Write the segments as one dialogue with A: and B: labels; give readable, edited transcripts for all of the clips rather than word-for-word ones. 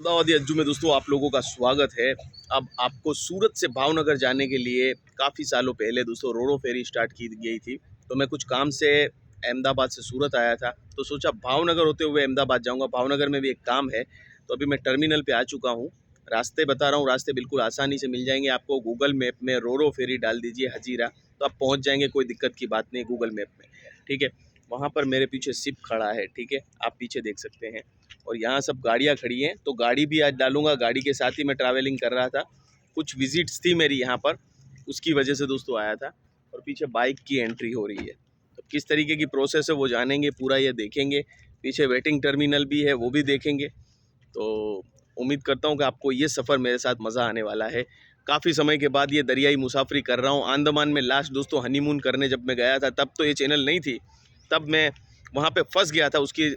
A: दावत अज्जू में दोस्तों आप लोगों का स्वागत है। अब आपको सूरत से भावनगर जाने के लिए काफ़ी सालों पहले दोस्तों रोरो फेरी स्टार्ट की गई थी। तो मैं कुछ काम से अहमदाबाद से सूरत आया था, तो सोचा भावनगर होते हुए अहमदाबाद जाऊंगा। भावनगर में भी एक काम है, तो अभी मैं टर्मिनल पे आ चुका हूँ। रास्ते बता रहा हूँ, रास्ते बिल्कुल आसानी से मिल जाएंगे आपको। गूगल मैप में रोरो फेरी डाल दीजिए हजीरा, तो आप पहुँच जाएंगे, कोई दिक्कत की बात नहीं गूगल मैप में। ठीक है, वहाँ पर मेरे पीछे शिप खड़ा है, ठीक है, आप पीछे देख सकते हैं। और यहाँ सब गाड़ियाँ खड़ी हैं, तो गाड़ी भी आज डालूंगा। गाड़ी के साथ ही मैं ट्रैवलिंग कर रहा था, कुछ विजिट्स थी मेरी यहाँ पर, उसकी वजह से दोस्तों आया था। और पीछे बाइक की एंट्री हो रही है, तो किस तरीके की प्रोसेस है वो जानेंगे, पूरा ये देखेंगे। पीछे वेटिंग टर्मिनल भी है, वो भी देखेंगे। तो उम्मीद करता हूँ कि आपको ये सफ़र मेरे साथ मज़ा आने वाला है। काफ़ी समय के बाद ये दरियाई मुसाफरी कर रहा हूँ। अंडमान में लास्ट दोस्तों हनीमून करने जब मैं गया था, तब तो ये चैनल नहीं थी, तब मैं वहाँ पे फंस गया था। उसकी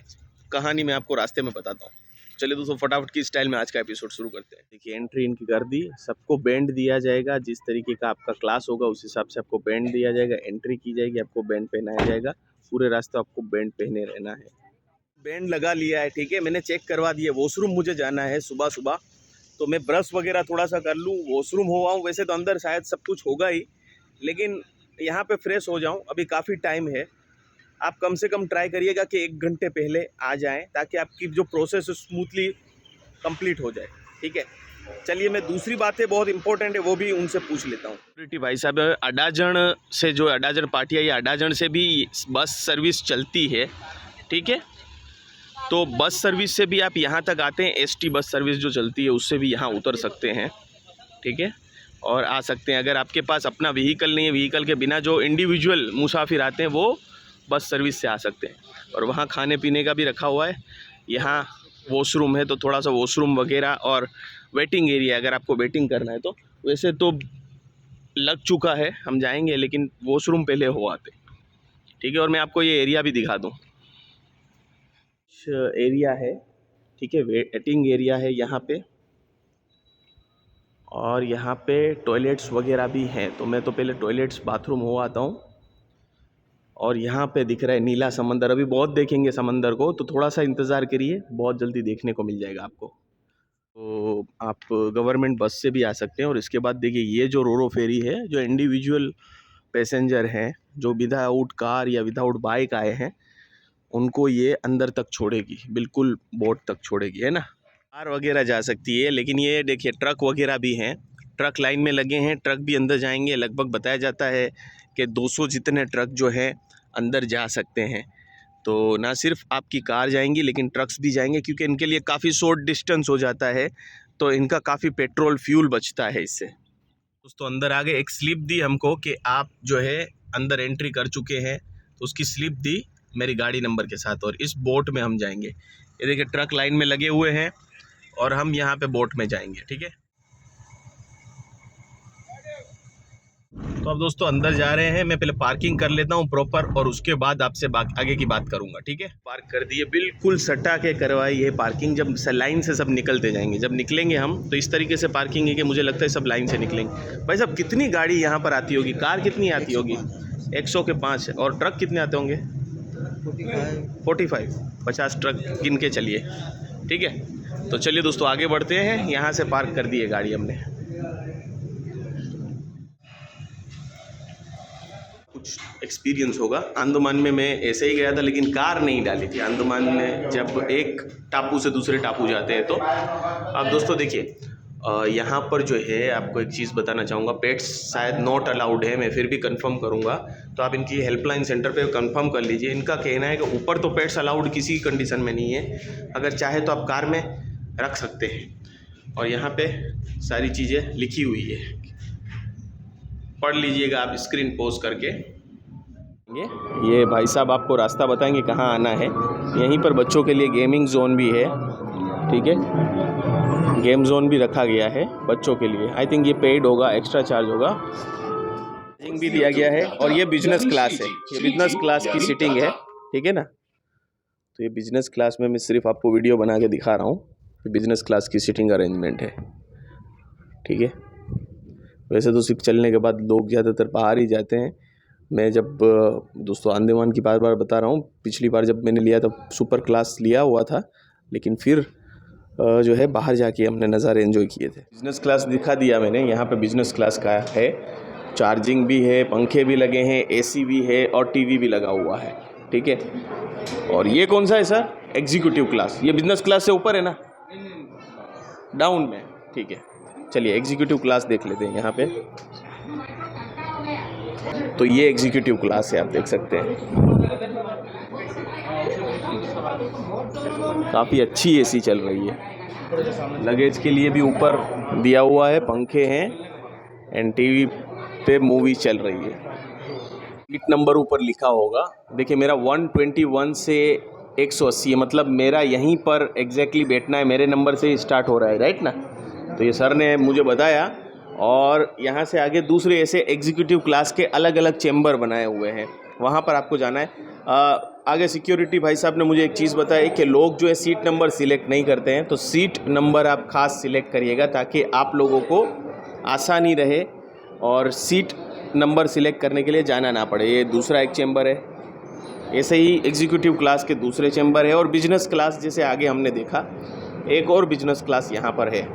A: कहानी मैं आपको रास्ते में बताता हूँ। चलिए दोस्तों, फटाफट की स्टाइल में आज का एपिसोड शुरू करते हैं। देखिए, एंट्री इनकी कर दी, सबको बैंड दिया जाएगा। जिस तरीके का आपका क्लास होगा उस हिसाब से आपको बैंड दिया जाएगा, एंट्री की जाएगी, आपको बैंड पहनाया जाएगा। पूरे रास्ते आपको बैंड पहने रहना है। बैंड लगा लिया है, ठीक है, मैंने चेक करवा दिया। वॉशरूम मुझे जाना है सुबह सुबह, तो मैं ब्रश वगैरह थोड़ा सा कर लूँ, वॉशरूम हो आऊँ। वैसे तो अंदर शायद सब कुछ होगा ही, लेकिन यहाँ पे फ्रेश हो जाऊँ। अभी काफ़ी टाइम है। आप कम से कम ट्राई करिएगा कि 1 घंटे पहले आ जाएं, ताकि आपकी जो प्रोसेस है स्मूथली कंप्लीट हो जाए। ठीक है, चलिए मैं दूसरी बातें बहुत इंपॉर्टेंट है वो भी उनसे पूछ लेता हूँ। सिक्योरिटी भाई साहब, अडाजन से जो अडाजन पाटिया या अडाजन से भी बस सर्विस चलती है, ठीक है। तो बस सर्विस से भी आप यहाँ तक आते हैं, एसटी बस सर्विस जो चलती है उससे भी यहाँ उतर सकते हैं, ठीक है, और आ सकते हैं। अगर आपके पास अपना व्हीकल नहीं है, व्हीकल के बिना जो इंडिविजुअल मुसाफिर आते हैं वो बस सर्विस से आ सकते हैं। और वहाँ खाने पीने का भी रखा हुआ है। यहाँ वॉशरूम है, तो थोड़ा सा वॉशरूम वगैरह और वेटिंग एरिया, अगर आपको वेटिंग करना है तो। वैसे तो लग चुका है, हम जाएंगे, लेकिन वॉशरूम पहले हो आते, ठीक है। और मैं आपको ये एरिया भी दिखा दूँ। एरिया है, ठीक है, वेटिंग एरिया है यहाँ पे। और यहाँ पे टॉयलेट्स वगैरह भी हैं, तो मैं तो पहले टॉयलेट्स बाथरूम हो आता हूँ। और यहाँ पे दिख रहा है नीला समंदर। अभी बहुत देखेंगे समंदर को, तो थोड़ा सा इंतज़ार करिए, बहुत जल्दी देखने को मिल जाएगा आपको। तो आप गवर्नमेंट बस से भी आ सकते हैं। और इसके बाद देखिए, ये जो रोरो फेरी है, जो इंडिविजुअल पैसेंजर हैं, जो विदाउट कार या विदाउट बाइक आए हैं, उनको ये अंदर तक छोड़ेगी, बिल्कुल बोट तक छोड़ेगी, है ना। कार वगैरह जा सकती है, लेकिन ये देखिए ट्रक वगैरह भी हैं, ट्रक लाइन में लगे हैं, ट्रक भी अंदर जाएंगे। लगभग बताया जाता है कि 200 जितने ट्रक जो हैं अंदर जा सकते हैं। तो ना सिर्फ आपकी कार जाएंगी, लेकिन ट्रक्स भी जाएंगे, क्योंकि इनके लिए काफ़ी शॉर्ट डिस्टेंस हो जाता है, तो इनका काफ़ी पेट्रोल फ्यूल बचता है इससे। दोस्तों अंदर आगे एक स्लिप दी हमको कि आप जो है अंदर एंट्री कर चुके हैं, तो उसकी स्लिप दी मेरी गाड़ी नंबर के साथ। और इस बोट में हम जाएंगे। ये देखिए ट्रक लाइन में लगे हुए हैं और हम यहाँ पे बोट में जाएंगे, ठीक है। तो अब दोस्तों अंदर जा रहे हैं। मैं पहले पार्किंग कर लेता हूँ प्रॉपर, और उसके बाद आपसे आगे की बात करूँगा, ठीक है। पार्क कर दिए, बिल्कुल सटा के करवाई है पार्किंग। जब लाइन से सब निकलते जाएंगे, जब निकलेंगे हम, तो इस तरीके से पार्किंग है कि मुझे लगता है सब लाइन से निकलेंगे। भाई साहब, कितनी गाड़ी यहाँ पर आती होगी? कार कितनी आती होगी? 100 के 5। और ट्रक कितने आते होंगे? 45। 50 ट्रक गिन के चलिए, ठीक है। तो चलिए दोस्तों आगे बढ़ते हैं। यहाँ से पार्क कर दिए गाड़ी हमने। कुछ एक्सपीरियंस होगा। अंडमान में मैं ऐसे ही गया था, लेकिन कार नहीं डाली थी। अंडमान में जब एक टापू से दूसरे टापू जाते हैं तो। अब दोस्तों देखिए, यहाँ पर जो है आपको एक चीज़ बताना चाहूँगा, पेट्स शायद नॉट अलाउड है, मैं फिर भी कंफर्म करूँगा। तो आप इनकी हेल्पलाइन सेंटर पे कंफर्म कर लीजिए। इनका कहना है कि ऊपर तो पेट्स अलाउड किसी कंडीशन में नहीं है, अगर चाहे तो आप कार में रख सकते हैं। और यहाँ पे सारी चीज़ें लिखी हुई है, पढ़ लीजिएगा आप स्क्रीन पॉज करके। ये भाई साहब आपको रास्ता बताएंगे कहाँ आना है। यहीं पर बच्चों के लिए गेमिंग जोन भी है, ठीक है, गेम जोन भी रखा गया है बच्चों के लिए। आई थिंक ये पेड होगा, एक्स्ट्रा चार्ज होगा। सीटिंग भी दिया गया है, और ये बिजनेस क्लास है, ये बिजनेस क्लास की सीटिंग है, ठीक है ना। तो ये बिजनेस क्लास में मैं सिर्फ आपको वीडियो बना के दिखा रहा हूँ। बिजनेस क्लास की सीटिंग अरेंजमेंट है, ठीक है। वैसे तो सिर्फ चलने के बाद लोग ज़्यादातर बाहर ही जाते हैं। मैं जब दोस्तों अंडमान की बार बार बता रहा हूँ, पिछली बार जब मैंने लिया था सुपर क्लास लिया हुआ था, लेकिन फिर जो है बाहर जाके हमने नज़ारे एंजॉय किए थे। बिज़नेस क्लास दिखा दिया मैंने, यहाँ पे बिज़नेस क्लास का है, चार्जिंग भी है, पंखे भी लगे हैं, एसी भी है और टीवी भी लगा हुआ है, ठीक है। और ये कौन सा है सर? Executive class. ये बिज़नेस क्लास से ऊपर है ना, डाउन में, ठीक है। चलिए एग्जीक्यूटिव क्लास देख लेते हैं यहाँ पे। तो ये एग्जीक्यूटिव क्लास है, आप देख सकते हैं, काफ़ी अच्छी एसी चल रही है। लगेज के लिए भी ऊपर दिया हुआ है, पंखे हैं एंड टीवी पे मूवी चल रही है। सीट नंबर ऊपर लिखा होगा, देखिए मेरा 121 से 180 है, मतलब मेरा यहीं पर एग्जैक्टली बैठना है, मेरे नंबर से ही स्टार्ट हो रहा है, राइट ना। तो ये सर ने मुझे बताया। और यहाँ से आगे दूसरे ऐसे एग्जीक्यूटिव क्लास के अलग अलग चेम्बर बनाए हुए हैं, वहाँ पर आपको जाना है। आगे सिक्योरिटी भाई साहब ने मुझे एक चीज़ बताई कि लोग जो है सीट नंबर सिलेक्ट नहीं करते हैं, तो सीट नंबर आप खास सिलेक्ट करिएगा ताकि आप लोगों को आसानी रहे और सीट नंबर सिलेक्ट करने के लिए जाना ना पड़े। ये दूसरा एक चेम्बर है, ऐसे ही एग्जीक्यूटिव क्लास के दूसरे चेम्बर है। और बिजनेस क्लास जैसे आगे हमने देखा, एक और बिजनेस क्लास यहाँ पर है।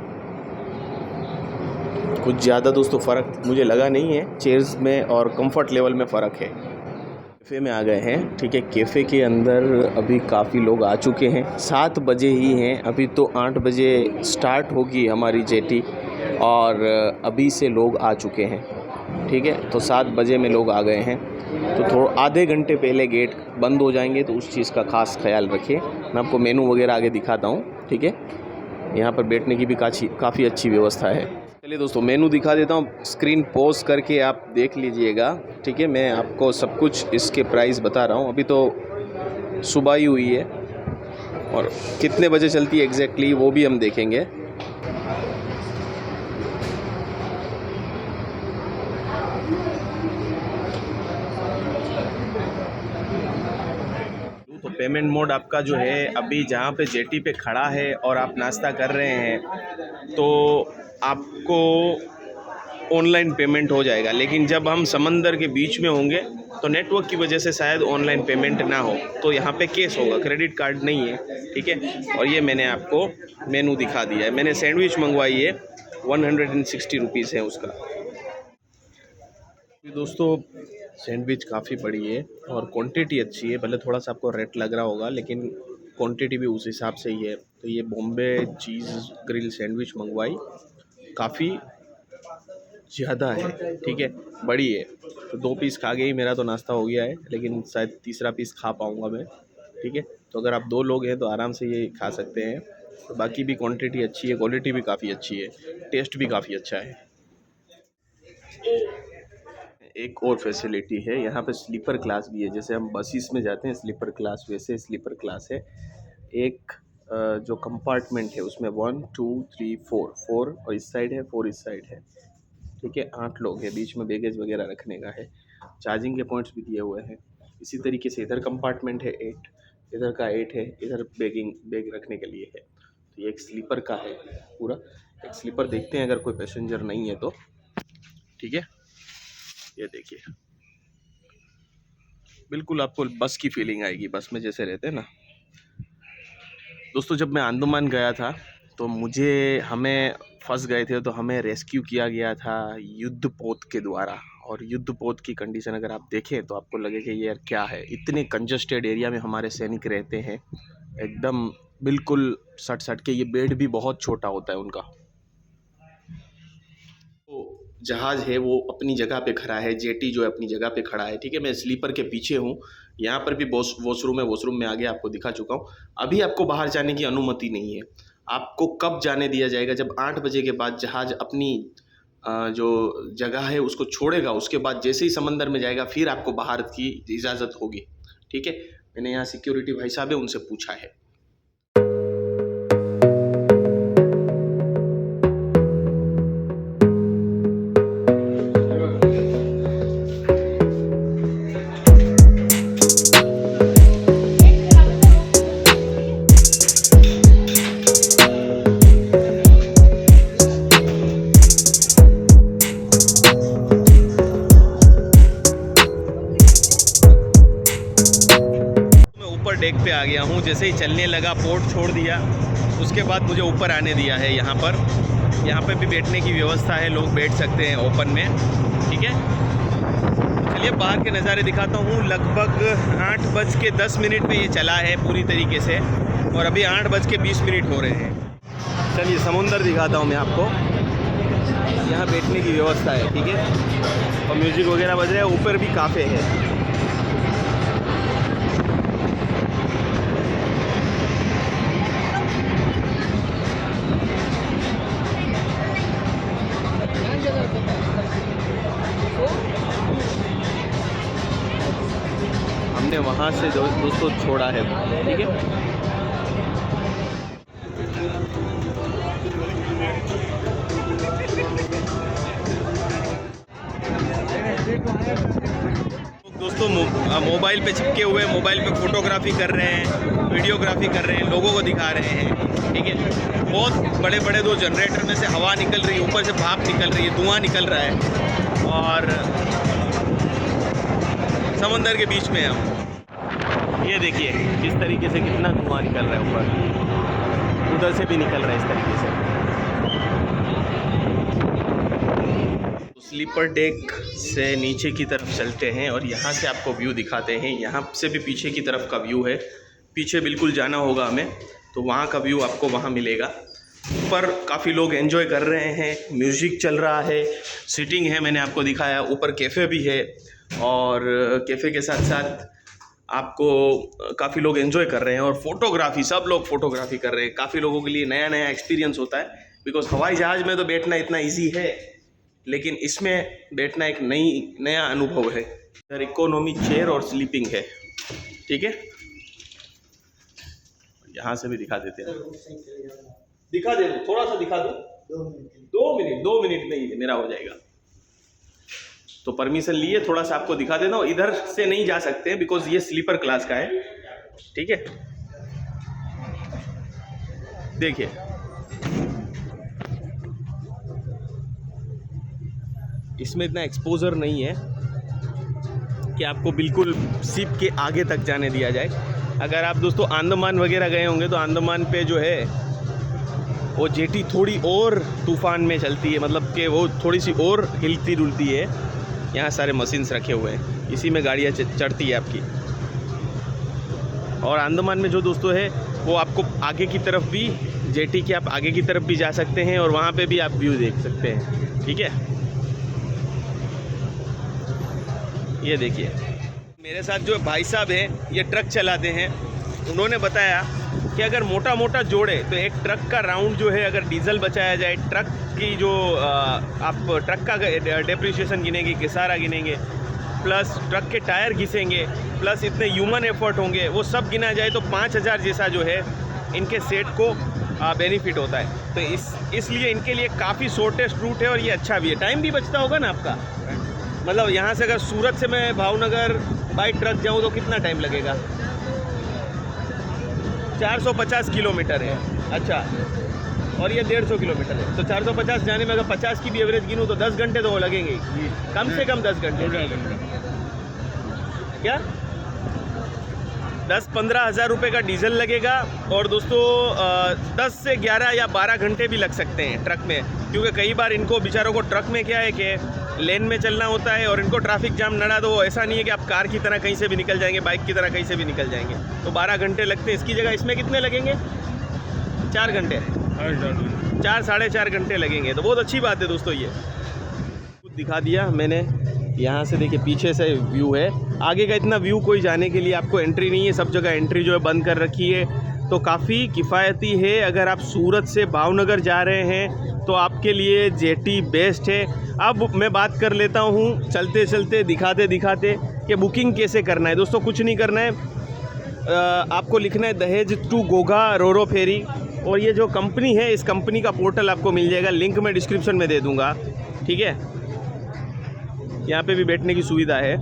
A: कुछ ज़्यादा दोस्तों फ़र्क मुझे लगा नहीं है, चेयर्स में और कंफर्ट लेवल में फ़र्क है। कैफ़े में आ गए हैं, ठीक है। कैफ़े के अंदर अभी काफ़ी लोग आ चुके हैं, 7 बजे ही हैं, अभी तो 8 बजे स्टार्ट होगी हमारी जेटी और अभी से लोग आ चुके हैं, ठीक है। तो 7 बजे में लोग आ गए हैं, तो थोड़ा आधे घंटे पहले गेट बंद हो जाएंगे, तो उस चीज़ का खास ख्याल रखिए। मैं आपको मेनू वगैरह आगे दिखाता हूँ, ठीक है। यहाँ पर बैठने की भी काफ़ी अच्छी व्यवस्था है। चलिए दोस्तों मेनू दिखा देता हूँ, स्क्रीन पॉज करके आप देख लीजिएगा, ठीक है। मैं आपको सब कुछ इसके प्राइस बता रहा हूँ। अभी तो सुबह ही हुई है और कितने बजे चलती है एग्जैक्टली वो भी हम देखेंगे। तो पेमेंट मोड आपका जो है, अभी जहाँ पे जेटी पे खड़ा है और आप नाश्ता कर रहे हैं तो आपको ऑनलाइन पेमेंट हो जाएगा, लेकिन जब हम समंदर के बीच में होंगे तो नेटवर्क की वजह से शायद ऑनलाइन पेमेंट ना हो, तो यहाँ पे कैश होगा, क्रेडिट कार्ड नहीं है, ठीक है। और ये मैंने आपको मेनू दिखा दिया है। मैंने सैंडविच मंगवाई है, 160 रुपीज़ है उसका। दोस्तों सैंडविच काफ़ी बड़ी है और क्वांटिटी अच्छी है, भले थोड़ा सा आपको रेट लग रहा होगा लेकिन क्वांटिटी भी उस हिसाब से ही है। तो ये बॉम्बे चीज़ ग्रिल सैंडविच मंगवाई, काफ़ी ज़्यादा है, ठीक है, बड़ी है। तो 2 पीस खा गए ही मेरा तो नाश्ता हो गया है, लेकिन शायद तीसरा पीस खा पाऊँगा मैं, ठीक है। तो अगर आप 2 लोग हैं तो आराम से ये खा सकते हैं। तो बाकी भी क्वांटिटी अच्छी है, क्वालिटी भी काफ़ी अच्छी है, टेस्ट भी काफ़ी अच्छा है। एक और फैसिलिटी है यहाँ पे, स्लीपर क्लास भी है। जैसे हम बसेस में जाते हैं स्लीपर क्लास, वैसे स्लीपर क्लास है। एक जो कंपार्टमेंट है उसमें 1 2 3 4 और इस साइड है, 4 इस साइड है, ठीक है। 8 लोग हैं, बीच में बैगेज वगैरह रखने का है, चार्जिंग के पॉइंट्स भी दिए हुए हैं। इसी तरीके से इधर कंपार्टमेंट है 8, इधर का 8 है, इधर बैग रखने के लिए है। तो ये एक स्लीपर का है पूरा। एक स्लीपर देखते हैं अगर कोई पैसेंजर नहीं है तो, ठीक है। ये देखिए बिल्कुल आपको बस की फीलिंग आएगी, बस में जैसे रहते हैं ना। दोस्तों जब मैं अंडमान गया था तो हमें फंस गए थे, तो हमें रेस्क्यू किया गया था युद्धपोत के द्वारा। और युद्धपोत की कंडीशन अगर आप देखें तो आपको लगे कि ये यार क्या है, इतने कंजस्टेड एरिया में हमारे सैनिक रहते हैं, एकदम बिल्कुल सट सट के। ये बेड भी बहुत छोटा होता है उनका। जहाज़ है वो अपनी जगह पे खड़ा है, जेटी जो है अपनी जगह पे खड़ा है, ठीक है। मैं स्लीपर के पीछे हूँ, यहाँ पर भी वॉशरूम है, वॉशरूम में आगे आपको दिखा चुका हूँ। अभी आपको बाहर जाने की अनुमति नहीं है। आपको कब जाने दिया जाएगा? जब 8 बजे के बाद जहाज़ अपनी जो जगह है उसको छोड़ेगा, उसके बाद जैसे ही समंदर में जाएगा फिर आपको बाहर की इजाज़त होगी, ठीक है। मैंने यहाँ सिक्योरिटी भाई साहब है उनसे पूछा है। डेक पे आ गया हूँ। जैसे ही चलने लगा, पोर्ट छोड़ दिया, उसके बाद मुझे ऊपर आने दिया है। यहाँ पे भी बैठने की व्यवस्था है, लोग बैठ सकते हैं ओपन में, ठीक है। चलिए बाहर के नज़ारे दिखाता हूँ। लगभग 8:10 पे ये चला है पूरी तरीके से, और अभी 8:20 हो रहे हैं। चलिए समुंदर दिखाता हूँ मैं आपको। यहाँ बैठने की व्यवस्था है, ठीक है, और म्यूज़िक वगैरह बज रहा है। ऊपर भी काफ़े है। हमने वहाँ से दोस्तों छोड़ा है, ठीक है। दोस्तों मोबाइल पे चिपके हुए, मोबाइल पे फोटोग्राफी कर रहे हैं, वीडियोग्राफी कर रहे हैं, लोगों को दिखा रहे हैं, ठीक है। बहुत बड़े बड़े 2 जनरेटर में से हवा निकल रही है, ऊपर से भाप निकल रही है, धुआं निकल रहा है, और समंदर के बीच में हम। ये देखिए किस तरीके से कितना धुआं निकल रहा है ऊपर, उधर से भी निकल रहा है इस तरीके से। स्लीपर डेक से नीचे की तरफ चलते हैं और यहाँ से आपको व्यू दिखाते हैं। यहाँ से भी पीछे की तरफ का व्यू है, पीछे बिल्कुल जाना होगा हमें, तो वहाँ का व्यू आपको वहाँ मिलेगा। ऊपर काफ़ी लोग एंजॉय कर रहे हैं, म्यूज़िक चल रहा है, सीटिंग है, मैंने आपको दिखाया। ऊपर कैफ़े भी है, और कैफ़े के साथ साथ आपको काफ़ी लोग एंजॉय कर रहे हैं, और फोटोग्राफी, सब लोग फोटोग्राफी कर रहे हैं। काफ़ी लोगों के लिए नया नया एक्सपीरियंस होता है, बिकॉज हवाई जहाज़ में तो बैठना इतना ईजी है, लेकिन इसमें बैठना एक नया अनुभव है। इधर इकोनॉमी चेयर और स्लीपिंग है, ठीक है। यहाँ से भी दिखा देते हैं, दिखा दे, थोड़ा सा दिखा दो। 2 मिनट में ही मेरा हो जाएगा। तो परमिशन लिए थोड़ा सा आपको दिखा देता हूँ। इधर से नहीं जा सकते बिकॉज ये स्लीपर क्लास का है, ठीक है। देखिए इसमें इतना एक्सपोजर नहीं है कि आपको बिल्कुल शिप के आगे तक जाने दिया जाए। अगर आप दोस्तों अंडमान वगैरह गए होंगे तो अंडमान पे जो है वो जेटी थोड़ी और तूफान में चलती है, मतलब कि वो थोड़ी सी और हिलती डुलती है। यहाँ सारे मशीन्स रखे हुए हैं, इसी में गाड़ियाँ चढ़ती है आपकी। और अंडमान में जो दोस्तों है वो आपको आगे की तरफ भी, जेटी के आप आगे की तरफ भी जा सकते हैं, और वहाँ पे भी आप व्यू देख सकते हैं, ठीक है। ये देखिए मेरे साथ जो भाई साहब हैं, ये ट्रक चलाते हैं। उन्होंने बताया कि अगर मोटा मोटा जोड़े तो एक ट्रक का राउंड जो है, अगर डीजल बचाया जाए, ट्रक की जो आप ट्रक का डेप्रिसिएशन गिनेंगे, किसारा गिनेंगे, प्लस ट्रक के टायर घिसेंगे, प्लस इतने ह्यूमन एफर्ट होंगे, वो सब गिना जाए तो 5000 जैसा जो है इनके सेट को बेनिफिट होता है। तो इसलिए इनके लिए काफ़ी शॉर्टेस्ट रूट है, और ये अच्छा भी है। टाइम भी बचता होगा ना आपका, मतलब यहाँ से अगर सूरत से मैं भावनगर बाई ट्रक जाऊँ तो कितना टाइम लगेगा? 450 किलोमीटर है। अच्छा, और ये 150 किलोमीटर है, तो 450 जाने में अगर 50 की भी एवरेज गिनूँ तो 10 घंटे तो वो लगेंगे ही, कम से कम 10 घंटे। क्या 10-15 हज़ार रुपये का डीजल लगेगा, और दोस्तों 10 से 11 या 12 घंटे भी लग सकते हैं ट्रक में, क्योंकि कई बार इनको बेचारों को ट्रक में क्या है कि लेन में चलना होता है, और इनको ट्रैफिक जाम नड़ा तो ऐसा नहीं है कि आप कार की तरह कहीं से भी निकल जाएंगे, बाइक की तरह कहीं से भी निकल जाएंगे। तो 12 घंटे लगते हैं, इसकी जगह इसमें कितने लगेंगे? 4 घंटे, 4-4.5 घंटे लगेंगे। तो बहुत अच्छी बात है दोस्तों। ये कुछ दिखा दिया मैंने। यहाँ से देखिए पीछे से व्यू है, आगे का इतना व्यू कोई जाने के लिए आपको एंट्री नहीं है, सब जगह एंट्री जो है बंद कर रखी है। तो काफ़ी किफ़ायती है। अगर आप सूरत से भावनगर जा रहे हैं तो आपके लिए जेटी बेस्ट है। अब मैं बात कर लेता हूँ चलते चलते, दिखाते दिखाते कि बुकिंग कैसे करना है। दोस्तों कुछ नहीं करना है, आपको लिखना है दहेज टू घोघा रोरो फेरी, और ये जो कंपनी है इस कंपनी का पोर्टल आपको मिल जाएगा, लिंक मैं डिस्क्रिप्शन में दे दूँगा, ठीक है। यहाँ पे भी बैठने की सुविधा है।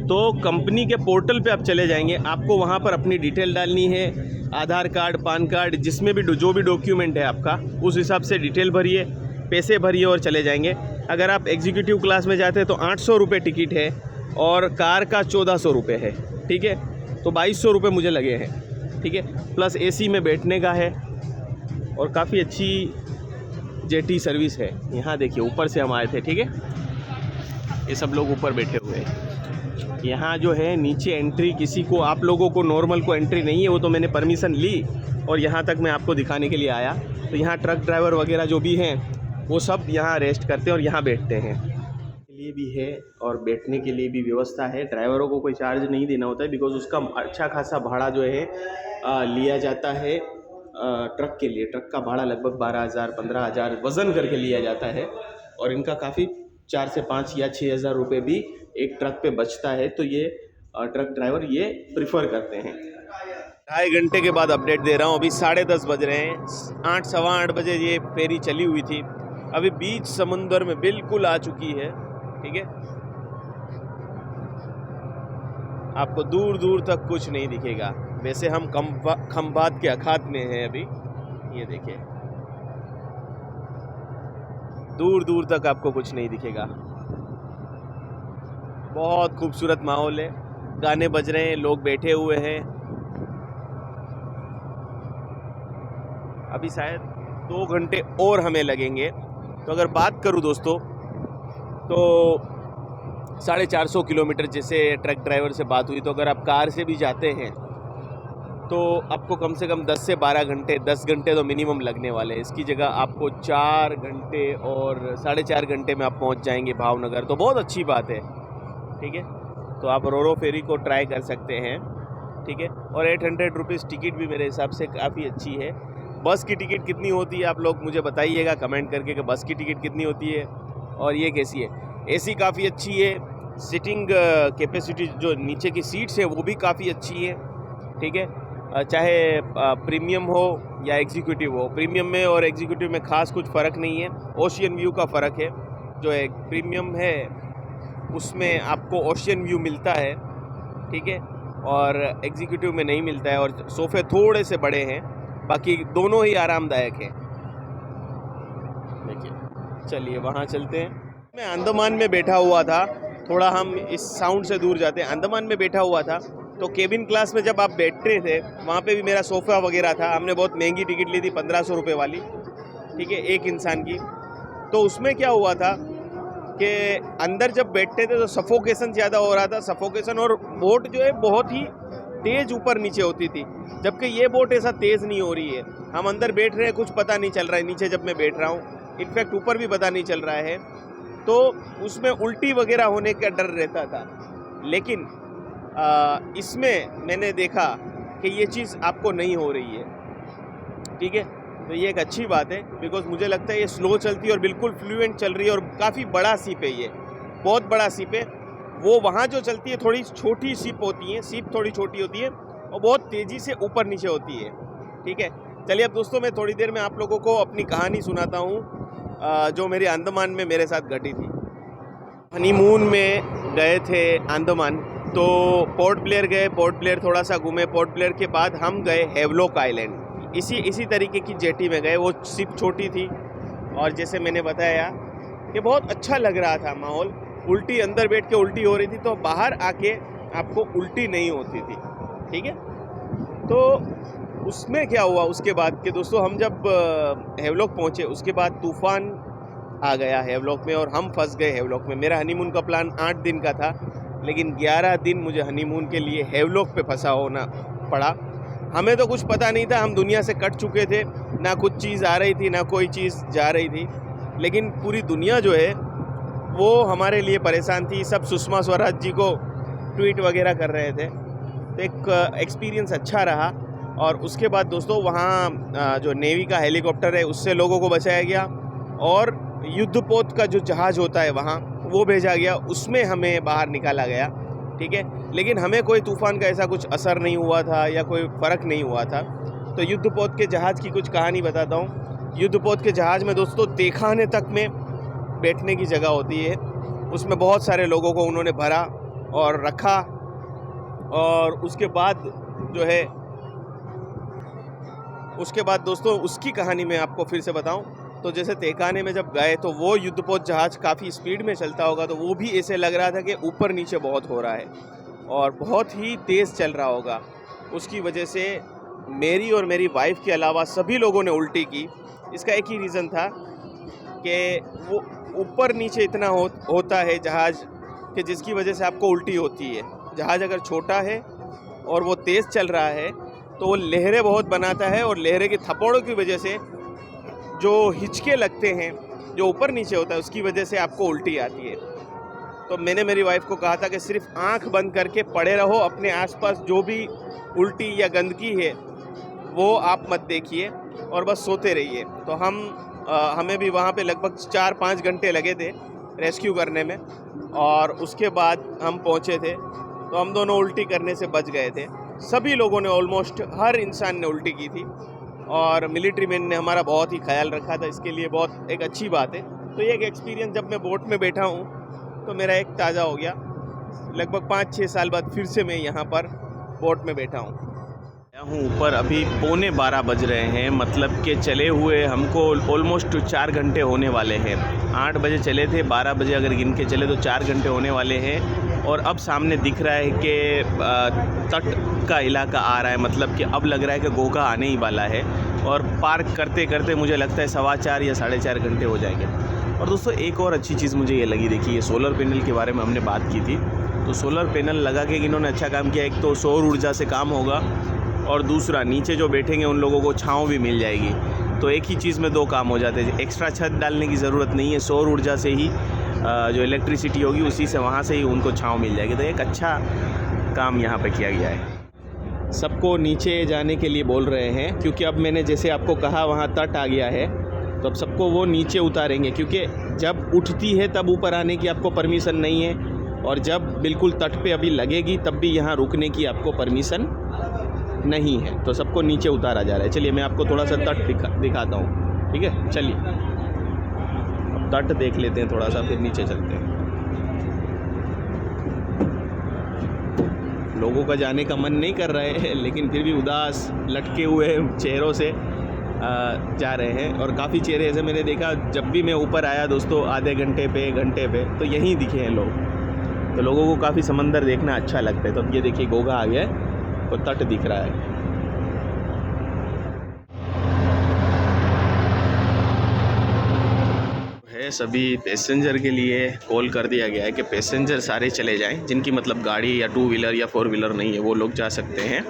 A: तो कंपनी के पोर्टल पे आप चले जाएंगे, आपको वहाँ पर अपनी डिटेल डालनी है, आधार कार्ड, पान कार्ड, जिसमें भी जो भी डॉक्यूमेंट है आपका, उस हिसाब से डिटेल भरिए, पैसे भरिए और चले जाएंगे। अगर आप एग्जीक्यूटिव क्लास में जाते हैं तो 800 रुपये टिकट है, और कार का 1400 रुपये है, ठीक है। तो 2200 रुपये मुझे लगे हैं, ठीक है। प्लस एसी में बैठने का है और काफ़ी अच्छी जेटी सर्विस है। यहाँ देखिए ऊपर से हम आए थे, ठीक है, ये सब लोग ऊपर बैठे हुए हैं। यहाँ जो है नीचे एंट्री किसी को, आप लोगों को नॉर्मल को एंट्री नहीं है, वो तो मैंने परमिशन ली और यहाँ तक मैं आपको दिखाने के लिए आया। तो यहाँ ट्रक ड्राइवर वगैरह जो भी हैं वो सब यहाँ रेस्ट करते हैं और यहाँ बैठते हैं। के लिए भी है और बैठने के लिए भी व्यवस्था है। ड्राइवरों को कोई चार्ज नहीं देना होता है, बिकॉज उसका अच्छा खासा भाड़ा जो है लिया जाता है ट्रक के लिए। ट्रक का भाड़ा लगभग 12,000 15,000 वज़न करके लिया जाता है और इनका काफ़ी 4 से 5 या 6,000 रुपये भी एक ट्रक पे बचता है। तो ये ट्रक ड्राइवर ये प्रिफर करते हैं। 2.5 घंटे के बाद अपडेट दे रहा हूँ। अभी 10:30 बज रहे हैं। 8 सवा 8 बजे ये फेरी चली हुई थी, अभी बीच समुंदर में बिल्कुल आ चुकी है, ठीक है। आपको दूर दूर तक कुछ नहीं दिखेगा। वैसे हम खंभात के अखात में हैं अभी, ये देखिए दूर दूर तक आपको कुछ नहीं दिखेगा। बहुत खूबसूरत माहौल है, गाने बज रहे हैं, लोग बैठे हुए हैं। अभी शायद 2 घंटे और हमें लगेंगे। तो अगर बात करूं दोस्तों तो 450 किलोमीटर जैसे ट्रक ड्राइवर से बात हुई। तो अगर आप कार से भी जाते हैं तो आपको कम से कम 10 से 12 घंटे, 10 घंटे तो मिनिमम लगने वाले हैं। इसकी जगह आपको 4 घंटे और 4.5 घंटे में आप पहुंच जाएंगे भावनगर। तो बहुत अच्छी बात है, ठीक है। तो आप रोरो फेरी को ट्राई कर सकते हैं, ठीक है। और 800 रुपीज़ टिकट भी मेरे हिसाब से काफ़ी अच्छी है। बस की टिकट कितनी होती है आप लोग मुझे बताइएगा कमेंट करके कि बस की टिकट कितनी होती है और ये कैसी है। एसी काफ़ी अच्छी है, सिटिंग कैपेसिटी जो नीचे की सीट्स है वो भी काफ़ी अच्छी है, ठीक है। चाहे प्रीमियम हो या एग्जीक्यूटिव हो, प्रीमियम में और एग्जीक्यूटिव में ख़ास कुछ फ़र्क नहीं है। ओशियन व्यू का फ़र्क है। जो एक प्रीमियम है उसमें आपको ओशियन व्यू मिलता है, ठीक है, और एग्जीक्यूटिव में नहीं मिलता है। और सोफ़े थोड़े से बड़े हैं, बाकी दोनों ही आरामदायक हैं। देखिए चलिए वहाँ चलते हैं। मैं अंडमान में बैठा हुआ था, थोड़ा हम इस साउंड से दूर जाते हैं। अंडमान में बैठा हुआ था तो केबिन क्लास में जब आप बैठते थे वहाँ पे भी मेरा सोफ़ा वगैरह था। हमने बहुत महंगी टिकट ली थी, 1500 रुपये वाली, ठीक है, एक इंसान की। तो उसमें क्या हुआ था कि अंदर जब बैठते थे तो सफोकेशन ज़्यादा हो रहा था, सफोकेशन। और बोट जो है बहुत ही तेज़ ऊपर नीचे होती थी, जबकि ये बोट ऐसा तेज़ नहीं हो रही है। हम अंदर बैठ रहे हैं, कुछ पता नहीं चल रहा है नीचे जब मैं बैठ रहा हूँ, इनफैक्ट ऊपर भी पता नहीं चल रहा है। तो उसमें उल्टी वगैरह होने का डर रहता था। लेकिन इसमें मैंने देखा कि ये चीज़ आपको नहीं हो रही है, ठीक है। तो ये एक अच्छी बात है, बिकॉज मुझे लगता है ये स्लो चलती है और बिल्कुल फ्लुएंट चल रही है। और काफ़ी बड़ा सीप है, ये बहुत बड़ा सीप है। वो वहाँ जो चलती है थोड़ी छोटी सीप होती है, सीप थोड़ी छोटी होती है और बहुत तेज़ी से ऊपर नीचे होती है, ठीक है। चलिए अब दोस्तों मैं थोड़ी देर में आप लोगों को अपनी कहानी सुनाता हूँ जो मेरे अंडमान में मेरे साथ घटी थी। हनीमून में गए थे अंडमान, तो पोर्ट ब्लेयर गए, पोर्ट ब्लेयर थोड़ा सा घूमे। पोर्ट ब्लेयर के बाद हम गए हैवलॉक आइलैंड। इसी तरीके की जेटी में गए। वो शिप छोटी थी और जैसे मैंने बताया कि बहुत अच्छा लग रहा था माहौल। उल्टी अंदर बैठ के उल्टी हो रही थी, तो बाहर आके आपको उल्टी नहीं होती थी, ठीक है। तो उसमें क्या हुआ उसके बाद कि दोस्तों हम जब हैवलॉक पहुँचे उसके बाद तूफ़ान आ गया हैवलॉक में और हम फंस गए हैवलॉक में। मेरा हनीमून का प्लान 8 दिन का था, लेकिन 11 दिन मुझे हनीमून के लिए हैवलॉक पे फंसा होना पड़ा। हमें तो कुछ पता नहीं था, हम दुनिया से कट चुके थे, ना कुछ चीज़ आ रही थी ना कोई चीज़ जा रही थी। लेकिन पूरी दुनिया जो है वो हमारे लिए परेशान थी। सब सुषमा स्वराज जी को ट्वीट वगैरह कर रहे थे। तो एक एक्सपीरियंस अच्छा रहा। और उसके बाद दोस्तों वहाँ जो नेवी का हेलीकॉप्टर है उससे लोगों को बचाया गया और युद्धपोत का जो जहाज़ होता है वहाँ वो भेजा गया, उसमें हमें बाहर निकाला गया, ठीक है। लेकिन हमें कोई तूफ़ान का ऐसा कुछ असर नहीं हुआ था या कोई फ़र्क नहीं हुआ था। तो युद्धपोत के जहाज़ की कुछ कहानी बताता हूँ। युद्धपोत के जहाज़ में दोस्तों तहखाने तक में बैठने की जगह होती है। उसमें बहुत सारे लोगों को उन्होंने भरा और रखा। और उसके बाद जो है उसके बाद दोस्तों उसकी कहानी मैं आपको फिर से बताऊं तो जैसे तहखाने में जब गए तो वो युद्धपोत जहाज़ काफ़ी स्पीड में चलता होगा, तो वो भी ऐसे लग रहा था कि ऊपर नीचे बहुत हो रहा है। और बहुत ही तेज़ चल रहा होगा। उसकी वजह से मेरी और मेरी वाइफ के अलावा सभी लोगों ने उल्टी की। इसका एक ही रीज़न था कि वो ऊपर नीचे इतना होता है जहाज़ कि जिसकी वजह से आपको उल्टी होती है। जहाज़ अगर छोटा है और वो तेज़ चल रहा है तो वो लहरें बहुत बनाता है, और लहरें की थप्पड़ों की वजह से जो हिचके लगते हैं, जो ऊपर नीचे होता है, उसकी वजह से आपको उल्टी आती है। तो मैंने मेरी वाइफ को कहा था कि सिर्फ आंख बंद करके पड़े रहो, अपने आसपास जो भी उल्टी या गंदगी है वो आप मत देखिए और बस सोते रहिए। तो हमें भी वहाँ पे लगभग 4-5 घंटे लगे थे रेस्क्यू करने में, और उसके बाद हम पहुँचे थे। तो हम दोनों उल्टी करने से बच गए थे। सभी लोगों ने, ऑलमोस्ट हर इंसान ने उल्टी की थी, और मिलिट्री मैन ने हमारा बहुत ही ख्याल रखा था। इसके लिए बहुत एक अच्छी बात है। तो ये एक एक्सपीरियंस, जब मैं बोट में बैठा हूँ तो मेरा एक ताज़ा हो गया। लगभग 5-6 साल बाद फिर से मैं यहाँ पर बोट में बैठा हूँ। ऊपर अभी 11:15 बज रहे हैं, मतलब कि चले हुए हमको ऑलमोस्ट 4 घंटे होने वाले हैं। 8 बजे चले थे, 12 बजे अगर गिन के चले तो 4 घंटे होने वाले हैं। और अब सामने दिख रहा है कि तट का इलाका आ रहा है, मतलब कि अब लग रहा है कि गोगा आने ही वाला है। और पार्क करते करते मुझे लगता है 4.25 या 4.5 घंटे हो जाएंगे। और दोस्तों एक और अच्छी चीज़ मुझे ये लगी, देखिए ये सोलर पैनल के बारे में हमने बात की थी। तो सोलर पैनल लगा के इन्होंने अच्छा काम किया। एक तो सौर ऊर्जा से काम होगा, और दूसरा नीचे जो बैठेंगे उन लोगों को छाँव भी मिल जाएगी। तो एक ही चीज़ में 2 काम हो जाते हैं। एक्स्ट्रा छत डालने की ज़रूरत नहीं है, सौर ऊर्जा से ही जो इलेक्ट्रिसिटी होगी उसी से, वहाँ से ही उनको छाँव मिल जाएगी। तो एक अच्छा काम यहाँ पे किया गया है। सबको नीचे जाने के लिए बोल रहे हैं, क्योंकि अब मैंने जैसे आपको कहा वहाँ तट आ गया है, तो अब सबको वो नीचे उतारेंगे, क्योंकि जब उठती है तब ऊपर आने की आपको परमिशन नहीं है, और जब बिल्कुल तट पे अभी लगेगी तब भी यहाँ रुकने की आपको परमिशन नहीं है। तो सबको नीचे उतारा जा रहा है। चलिए मैं आपको थोड़ा सा तट दिखाता हूँ, ठीक है। चलिए अब तट देख लेते हैं थोड़ा सा, फिर नीचे चलते हैं। लोगों का जाने का मन नहीं कर रहा है, लेकिन फिर भी उदास लटके हुए चेहरों से जा रहे हैं। और काफ़ी चेहरे ऐसे मैंने देखा, जब भी मैं ऊपर आया दोस्तों आधे घंटे पे, घंटे पे, तो यहीं दिखे हैं लोग। तो लोगों को काफ़ी समंदर देखना अच्छा लगता है। तो अब ये देखिए गोगा आ गया है, तो तट दिख रहा है। सभी पैसेंजर के लिए कॉल कर दिया गया है कि पैसेंजर सारे चले जाएं, जिनकी मतलब गाड़ी या 2 व्हीलर या 4 व्हीलर नहीं है, वो लोग जा सकते हैं।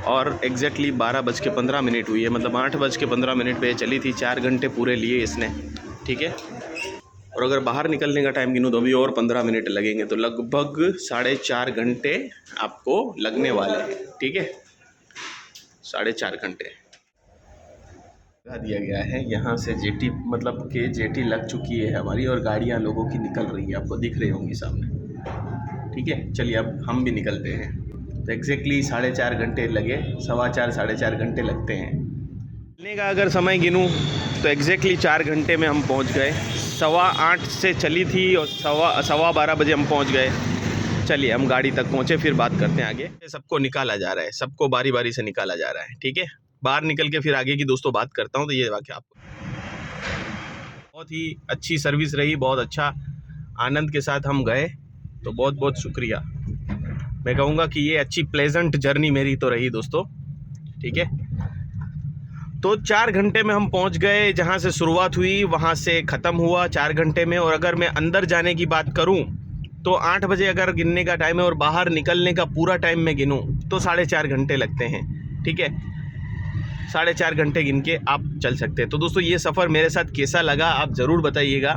A: और एग्जैक्टली 12:15 हुई है, मतलब 8:15 पे चली थी। 4 घंटे पूरे लिए इसने, ठीक है। और अगर बाहर निकलने का टाइम गिनूँ तो अभी और 15 मिनट लगेंगे, तो लगभग 4.5 घंटे आपको लगने वाले हैं, ठीक है। 4.5 घंटे लगा दिया गया है। यहाँ से जेटी, मतलब कि जेटी लग चुकी है हमारी, और गाड़ियाँ लोगों की निकल रही हैं, आपको दिख रही होंगी सामने, ठीक है। चलिए अब हम भी निकलते हैं। तो एग्जैक्टली 4.5 घंटे लगे, 4.25 4.5 घंटे लगते हैं। चलने का अगर समय गिनूँ तो एग्जैक्टली 4 घंटे में हम पहुँच गए। 8:15 से चली थी और 12:15 बजे हम पहुँच गए। चलिए हम गाड़ी तक पहुँचे, फिर बात करते हैं आगे। सबको निकाला जा रहा है, सबको बारी बारी से निकाला जा रहा है, ठीक है। बाहर निकल के फिर आगे की दोस्तों बात करता हूँ। तो ये वाक़या आपको बहुत ही अच्छी सर्विस रही, बहुत अच्छा आनंद के साथ हम गए। तो बहुत बहुत शुक्रिया। मैं कहूँगा कि ये अच्छी प्लेजेंट जर्नी मेरी तो रही दोस्तों, ठीक है। तो 4 घंटे में हम पहुंच गए, जहां से शुरुआत हुई वहां से ख़त्म हुआ 4 घंटे में। और अगर मैं अंदर जाने की बात करूं तो 8 बजे अगर गिनने का टाइम है, और बाहर निकलने का पूरा टाइम मैं गिनूं तो 4.5 घंटे लगते हैं, ठीक है। 4.5 घंटे गिन के आप चल सकते हैं। तो दोस्तों ये सफ़र मेरे साथ कैसा लगा आप ज़रूर बताइएगा।